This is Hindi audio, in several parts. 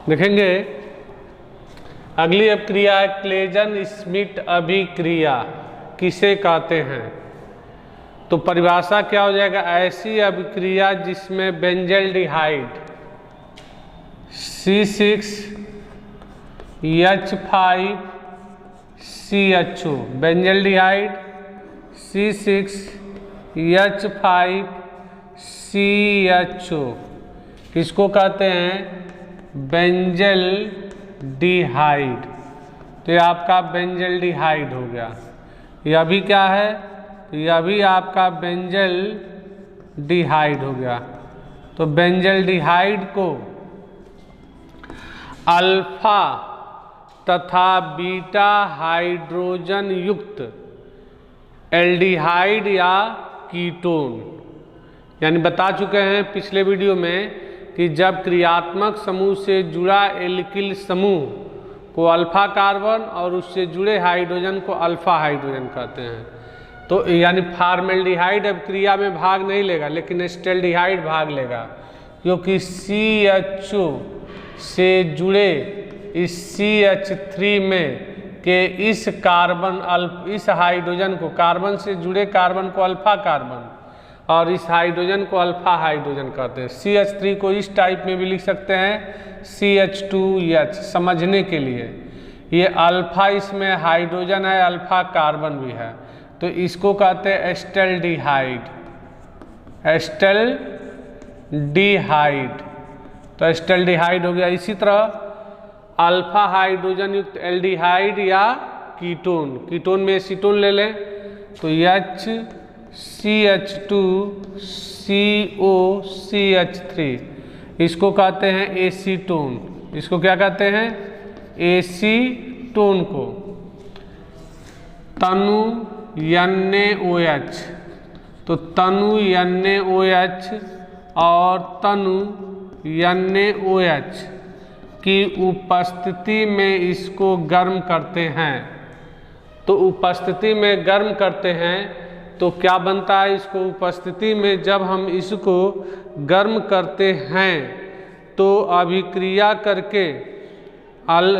देखेंगे अगली अभिक्रिया है क्लेजन स्मिट अभिक्रिया, किसे कहते हैं। तो परिभाषा क्या हो जाएगा, ऐसी अभिक्रिया जिसमें बेंजल्डिहाइड C6H5CHO, बेंजल्डिहाइड C6H5CHO किसको कहते हैं, बेंजल्डिहाइड। तो ये आपका बेंजल्डिहाइड हो गया। यह भी क्या है, यह भी आपका बेंजल्डिहाइड हो गया। तो बेंजल्डिहाइड को अल्फा तथा बीटा हाइड्रोजन युक्त एल्डिहाइड या कीटोन, यानी बता चुके हैं पिछले वीडियो में कि जब क्रियात्मक समूह से जुड़ा एल्किल समूह को अल्फा कार्बन और उससे जुड़े हाइड्रोजन को अल्फा हाइड्रोजन कहते हैं। तो यानी फॉर्मेल्डिहाइड अभिक्रिया में भाग नहीं लेगा, लेकिन एस्टेल्डिहाइड भाग लेगा, क्योंकि CHO से जुड़े इस CH3 में के इस हाइड्रोजन को, कार्बन से जुड़े कार्बन को अल्फा कार्बन और इस हाइड्रोजन को अल्फा हाइड्रोजन कहते हैं। CH3 को इस टाइप में भी लिख सकते हैं CH2H, समझने के लिए। ये अल्फा इसमें हाइड्रोजन है, अल्फा कार्बन भी है, तो इसको कहते हैं एस्टेल्डिहाइड। एस्टेल्डिहाइड, तो एस्टेल्डिहाइड हो गया। इसी तरह अल्फा हाइड्रोजन युक्त एल्डिहाइड या कीटोन, कीटोन में एसीटोन ले लें तो HCH2COCH3, इसको कहते हैं एसीटोन। इसको क्या कहते हैं, एसीटोन को। तनु NaOH, तो तनु NaOH और तनु NaOH की उपस्थिति में इसको गर्म करते हैं। तो उपस्थिति में गर्म करते हैं तो क्या बनता है, इसको उपस्थिति में जब हम इसको गर्म करते हैं तो अभिक्रिया करके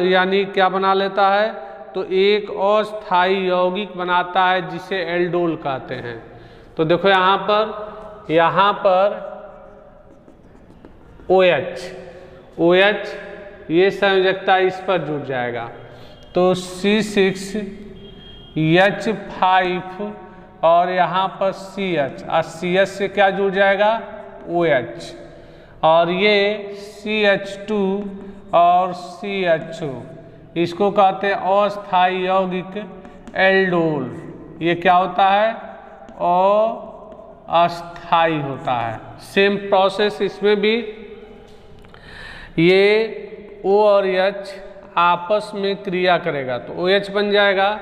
यानी क्या बना लेता है, तो एक अस्थायी यौगिक बनाता है जिसे एल्डोल कहते हैं। तो देखो यहाँ पर OH ये संयोजकता इस पर जुड़ जाएगा, तो C6H5 और यहाँ पर CH, और CH से क्या जुड़ जाएगा, OH, और ये CH2 और CHO, इसको कहते हैं अस्थायी यौगिक एल्डोल। ये क्या होता है, अस्थायी होता है। सेम प्रोसेस इसमें भी, ये O और H आपस में क्रिया करेगा तो OH बन जाएगा,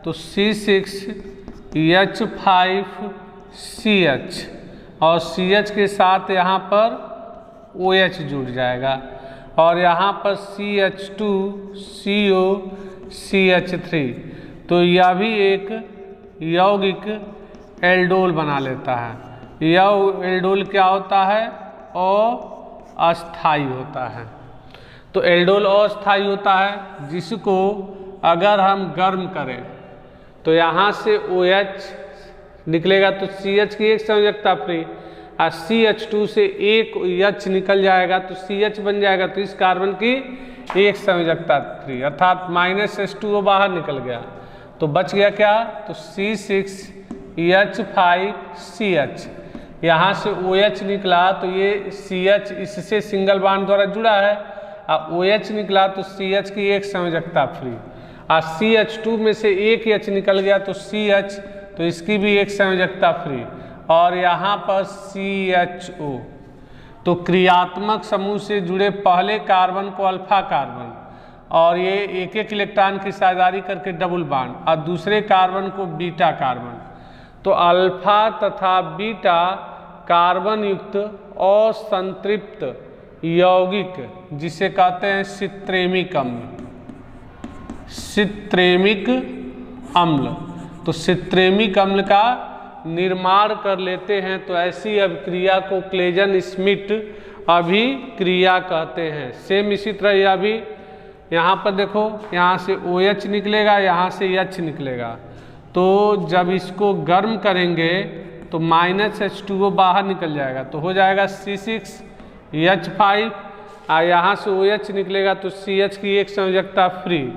तो C6H5CH और CH के साथ यहाँ पर OH जुड़ जाएगा, और यहाँ पर CH2COCH3, तो यह भी एक यौगिक एल्डोल बना लेता है। यह एल्डोल क्या होता है, अस्थायी होता है। तो एल्डोल अस्थायी होता है जिसको अगर हम गर्म करें तो यहाँ से OH निकलेगा तो CH की एक संयोजकता फ्री, और CH2 से एक H निकल जाएगा तो CH बन जाएगा, तो इस कार्बन की एक संयोजकता फ्री, अर्थात -H2O बाहर निकल गया, तो बच गया क्या, तो C6H5CH। यहाँ से OH निकला तो ये CH इससे सिंगल बॉन्ड द्वारा जुड़ा है, और OH निकला तो CH की एक संयोजकता फ्री, और CH2 में से एक H निकल गया तो CH, तो इसकी भी एक संयोजकता फ्री, और यहाँ पर CHO। तो क्रियात्मक समूह से जुड़े पहले कार्बन को अल्फा कार्बन, और ये एक एक इलेक्ट्रॉन की साझेदारी करके डबल बॉन्ड, और दूसरे कार्बन को बीटा कार्बन। तो अल्फा तथा बीटा कार्बन युक्त असंतृप्त यौगिक जिसे कहते हैं सित्रेमिक अम्ल। सित्रेमिक अम्ल, तो सित्रेमिक अम्ल का निर्माण कर लेते हैं, तो ऐसी अभिक्रिया को क्लेजन स्मिट अभिक्रिया कहते हैं। सेम इसी तरह यह भी यहाँ पर देखो, यहाँ से OH निकलेगा, यहाँ से H निकलेगा, तो जब इसको गर्म करेंगे तो -H2O बाहर निकल जाएगा, तो हो जाएगा C6H5, और यहाँ से OH निकलेगा तो CH की एक संयोजकता फ्री,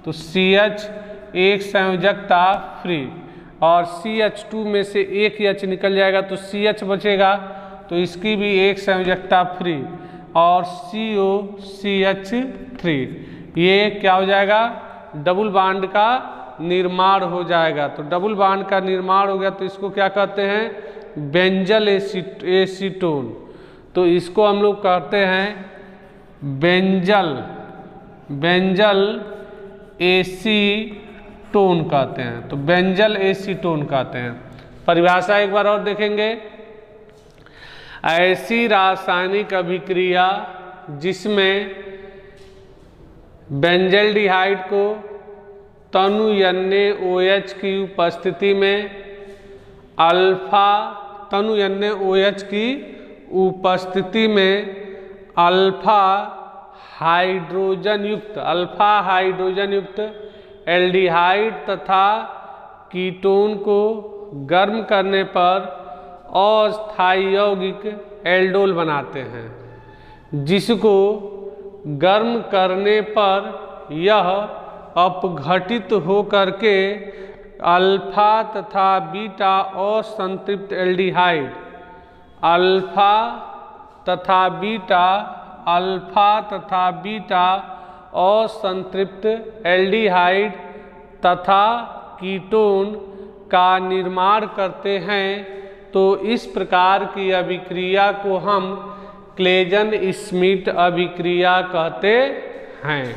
तो CH एक संयोजकता फ्री, और CH2 में से एक H निकल जाएगा तो CH बचेगा, तो इसकी भी एक संयोजकता फ्री, और COCH3, ये क्या हो जाएगा, डबल बॉन्ड का निर्माण हो जाएगा। तो डबल बॉन्ड का निर्माण हो गया तो इसको क्या कहते हैं, बेंजल एसीटोन। तो इसको हम लोग कहते हैं बेंजल एसीटोन कहते हैं, तो बेंजल एसीटोन कहते हैं। परिभाषा एक बार और देखेंगे, ऐसी रासायनिक अभिक्रिया जिसमें बेंजल्डिहाइड को तनु NaOH की उपस्थिति में तनु NaOH की उपस्थिति में अल्फा हाइड्रोजन युक्त एल्डिहाइड तथा कीटोन को गर्म करने पर अस्थायी यौगिक एल्डोल बनाते हैं, जिसको गर्म करने पर यह अपघटित होकर के अल्फा तथा बीटा असंतृप्त एल्डिहाइड अल्फा तथा बीटा असंतृप्त एल्डिहाइड तथा कीटोन का निर्माण करते हैं। तो इस प्रकार की अभिक्रिया को हम क्लेजन-स्मिट अभिक्रिया कहते हैं।